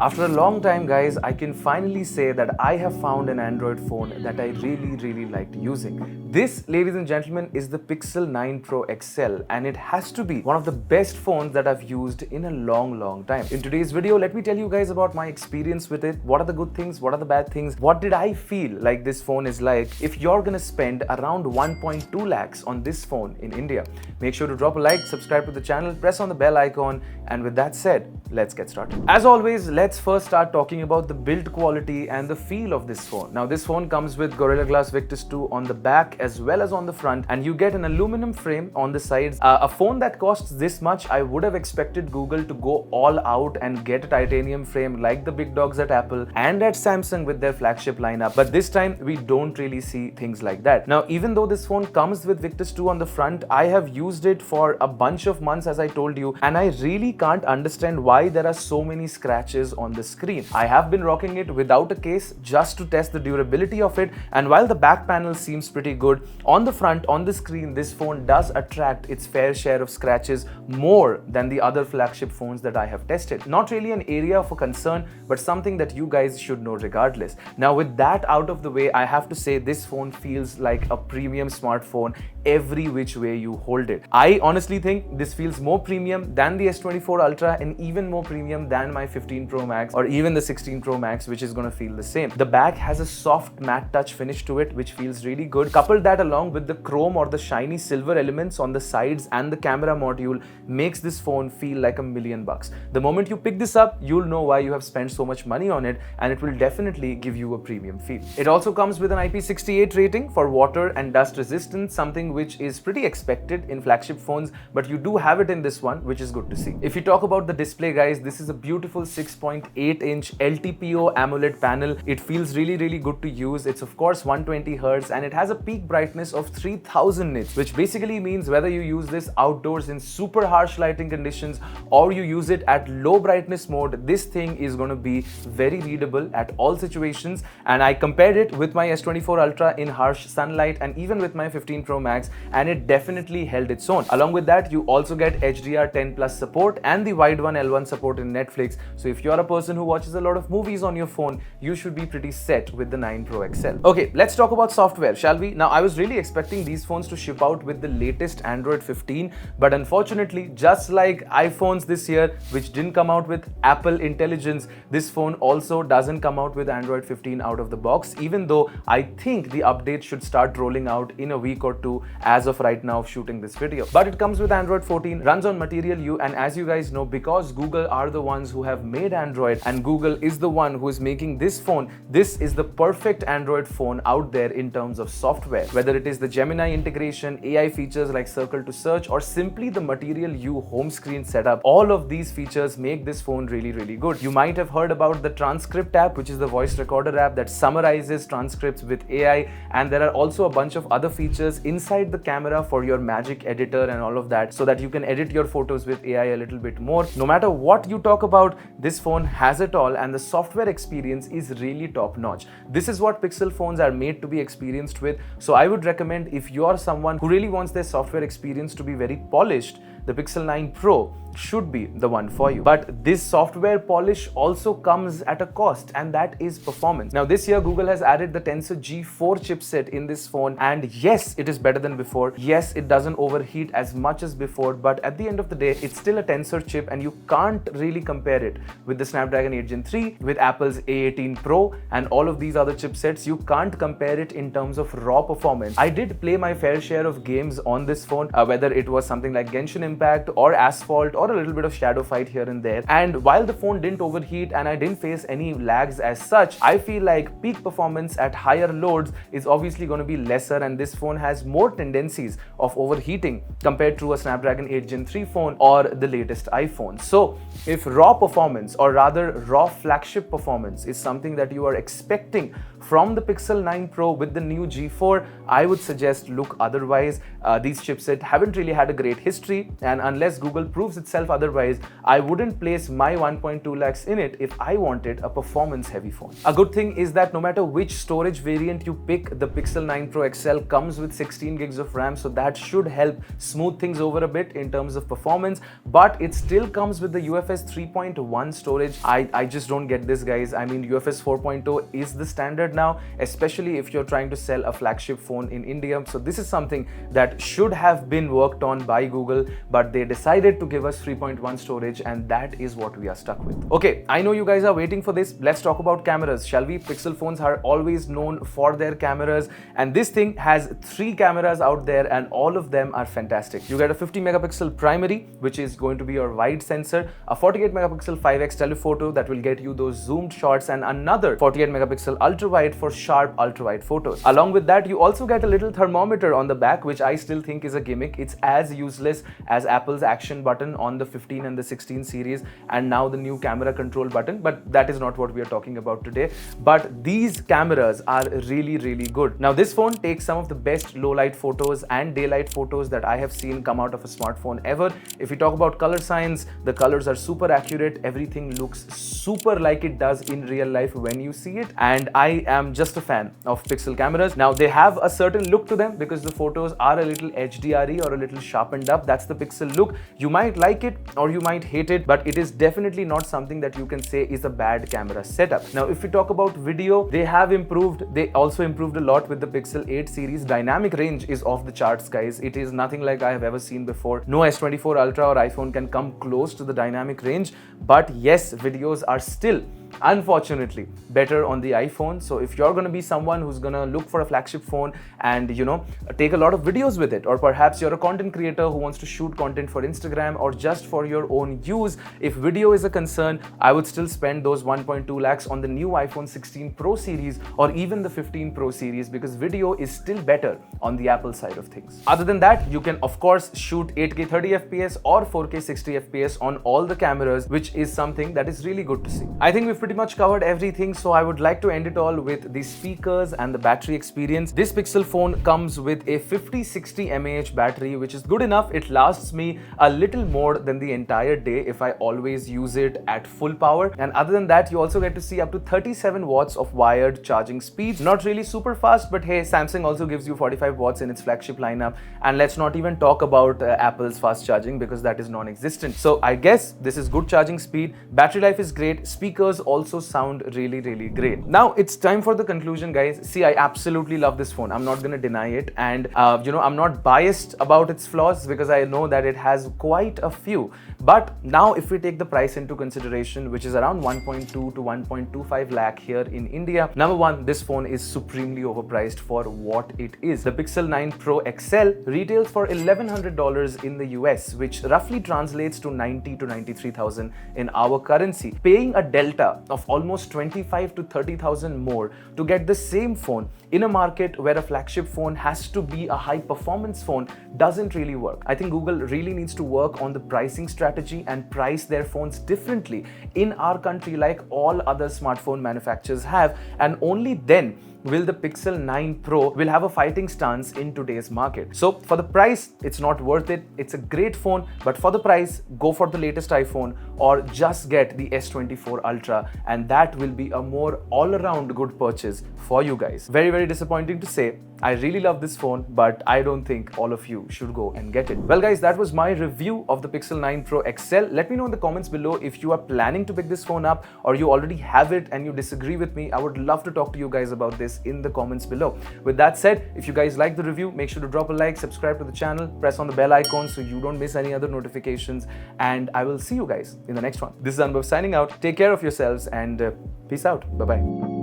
After a long time, guys, I can finally say that I have found an Android phone that I really liked using. This, ladies and gentlemen, is the Pixel 9 Pro XL, and it has to be one of the best phones that I've used in a long time. In today's video, let me tell you guys about my experience with it. What are the good things? What are the bad things? What did I feel like this phone is like if you're gonna spend around 1.2 lakhs on this phone in India? Make sure to drop a like, subscribe to the channel, press on the bell icon, and with that said, let's get started. As always, let's first start talking about the build quality and the feel of this phone. Now, this phone comes with Gorilla Glass Victus 2 on the back as well as on the front, and you get an aluminum frame on the sides. A phone that costs this much, I would have expected Google to go all out and get a titanium frame like the big dogs at Apple and at Samsung with their flagship lineup, but this time we don't really see things like that. Now, even though this phone comes with Victus 2 on the front, I have used it for a bunch of months, as I told you, and I really can't understand why there are so many scratches on the screen. I have been rocking it without a case just to test the durability of it, and while the back panel seems pretty good, on the front, on the screen, this phone does attract its fair share of scratches more than the other flagship phones that I have tested. Not really an area for concern, but something that you guys should know regardless. Now, with that out of the way, I have to say this phone feels like a premium smartphone every which way you hold it. I honestly think this feels more premium than the S24 Ultra and even more premium than my 15 Pro Max or even the 16 Pro Max, which is going to feel the same. The back has a soft matte touch finish to it, which feels really good. Couple that along with the chrome or the shiny silver elements on the sides and the camera module makes this phone feel like $1,000,000. The moment you pick this up, you'll know why you have spent so much money on it, and it will definitely give you a premium feel. It also comes with an IP68 rating for water and dust resistance, something which is pretty expected in flagship phones, but you do have it in this one, which is good to see. If you talk about the display, guys, this is a beautiful 6.8-inch LTPO AMOLED panel. It feels really good to use. It's of course 120 Hz and it has a peak brightness of 3000 nits, which basically means whether you use this outdoors in super harsh lighting conditions or you use it at low brightness mode, this thing is going to be very readable at all situations. And I compared it with my S24 Ultra in harsh sunlight and even with my 15 Pro Max, and it definitely held its own. Along with that, you also get HDR10+ support and the Wide 1 L1 support in Netflix. So if you're a person who watches a lot of movies on your phone, you should be pretty set with the 9 Pro XL. Okay, let's talk about software, shall we? Now, I was really expecting these phones to ship out with the latest Android 15, but unfortunately, just like iPhones this year, which didn't come out with Apple Intelligence, this phone also doesn't come out with Android 15 out of the box, even though I think the update should start rolling out in a week or two as of right now of shooting this video. But it comes with Android 14, runs on Material U, and as you guys know, because Google are the ones who have made Android and Google is the one who is making this phone, this is the perfect Android phone out there in terms of software. Whether it is the Gemini integration, AI features like Circle to Search, or simply the Material U home screen setup, all of these features make this phone really good. You might have heard about the Transcript app, which is the voice recorder app that summarizes transcripts with AI, and there are also a bunch of other features inside the camera for your magic editor and all of that, so that you can edit your photos with AI a little bit more. No matter what you talk about, this phone has it all, and the software experience is really top notch. This is what Pixel phones are made to be experienced with, so I would recommend, if you are someone who really wants their software experience to be very polished, the Pixel 9 Pro should be the one for you. But this software polish also comes at a cost, and that is performance. Now, this year Google has added the Tensor G4 chipset in this phone, and yes, it is better than before. Yes, it doesn't overheat as much as before, but at the end of the day, it's still a Tensor chip, and you can't really compare it with the Snapdragon 8 Gen 3, with Apple's A18 Pro, and all of these other chipsets. You can't compare it in terms of raw performance. I did play my fair share of games on this phone, whether it was something like Genshin Impact or Asphalt or a little bit of Shadow Fight here and there. And while the phone didn't overheat and I didn't face any lags as such, I feel like peak performance at higher loads is obviously going to be lesser, and this phone has more tendencies of overheating compared to a Snapdragon 8 Gen 3 phone or the latest iPhone. So if raw performance, or rather raw flagship performance, is something that you are expecting from the Pixel 9 Pro with the new G4, I would suggest look otherwise. These chipsets haven't really had a great history, and unless Google proves itself itself otherwise, I wouldn't place my 1.2 lakhs in it if I wanted a performance heavy phone. A good thing is that no matter which storage variant you pick, the Pixel 9 Pro XL comes with 16 gigs of RAM, so that should help smooth things over a bit in terms of performance, but it still comes with the UFS 3.1 storage. I just don't get this, guys. I mean, UFS 4.0 is the standard now, especially if you're trying to sell a flagship phone in India. So this is something that should have been worked on by Google, but they decided to give us 3.1 storage, and that is what we are stuck with. Okay, I know you guys are waiting for this. Let's talk about cameras, shall we? Pixel phones are always known for their cameras, and this thing has 3 cameras out there, and all of them are fantastic. You get a 50 megapixel primary, which is going to be your wide sensor, a 48 megapixel 5x telephoto that will get you those zoomed shots, and another 48 megapixel ultra wide for sharp ultra wide photos. Along with that, you also get a little thermometer on the back, which I still think is a gimmick. It's as useless as Apple's action button on the 15 and the 16 series, and now the new camera control button, but that is not what we are talking about today. But these cameras are really, really good. Now, this phone takes some of the best low light photos and daylight photos that I have seen come out of a smartphone ever. If you talk about color science, the colors are super accurate. Everything looks super like it does in real life when you see it, and I am just a fan of Pixel cameras. Now, they have a certain look to them because the photos are a little HDR-y or a little sharpened up. That's the Pixel look. You might like it or you might hate it, but it is definitely not something that you can say is a bad camera setup. Now, if we talk about video, they have improved. They also improved a lot with the Pixel 8 series. Dynamic range is off the charts, guys. It is nothing like I have ever seen before. No S24 Ultra or iPhone can come close to the dynamic range, but yes, videos are still unfortunately better on the iPhone. So if you're going to be someone who's going to look for a flagship phone and, you know, take a lot of videos with it, or perhaps you're a content creator who wants to shoot content for Instagram or just for your own use, if video is a concern, I would still spend those 1.2 lakhs on the new iPhone 16 Pro series or even the 15 Pro series, because video is still better on the Apple side of things. Other than that, you can of course shoot 8K 30 FPS or 4K 60 FPS on all the cameras, which is something that is really good to see. I think we've pretty much covered everything, so I would like to end it all with the speakers and the battery experience. This Pixel phone comes with a 50-60 mAh battery, which is good enough. It lasts me a little more than the entire day if I always use it at full power. And other than that, you also get to see up to 37 watts of wired charging speeds. Not really super fast, but hey, Samsung also gives you 45 watts in its flagship lineup. And let's not even talk about Apple's fast charging, because that is non-existent. So I guess this is good charging speed. Battery life is great. Speakers also sound really, really great. Now it's time for the conclusion, guys. See, I absolutely love this phone. I'm not gonna deny it, and you know, I'm not biased about its flaws because I know that it has quite a few. But now if we take the price into consideration, which is around 1.2 to 1.25 lakh here in India, number one, this phone is supremely overpriced for what it is. The Pixel 9 Pro XL retails for $1,100 in the US, which roughly translates to 90 to 93,000 in our currency. Paying a delta of almost 25 to 30,000 more to get the same phone in a market where a flagship phone has to be a high performance phone doesn't really work. I think Google really needs to work on the pricing strategy and price their phones differently in our country like all other smartphone manufacturers have, and only then will the Pixel 9 Pro will have a fighting stance in today's market. So for the price, it's not worth it. It's a great phone, but for the price, go for the latest iPhone or just get the S24 Ultra, and that will be a more all-around good purchase for you guys. Very, very disappointing to say. I really love this phone, but I don't think all of you should go and get it. Well guys, that was my review of the Pixel 9 Pro XL. Let me know in the comments below if you are planning to pick this phone up or you already have it and you disagree with me. I would love to talk to you guys about this in the comments below. With that said, if you guys like the review, make sure to drop a like, subscribe to the channel, press on the bell icon so you don't miss any other notifications, and I will see you guys in the next one. This is Anubhav signing out. Take care of yourselves and peace out. Bye-bye.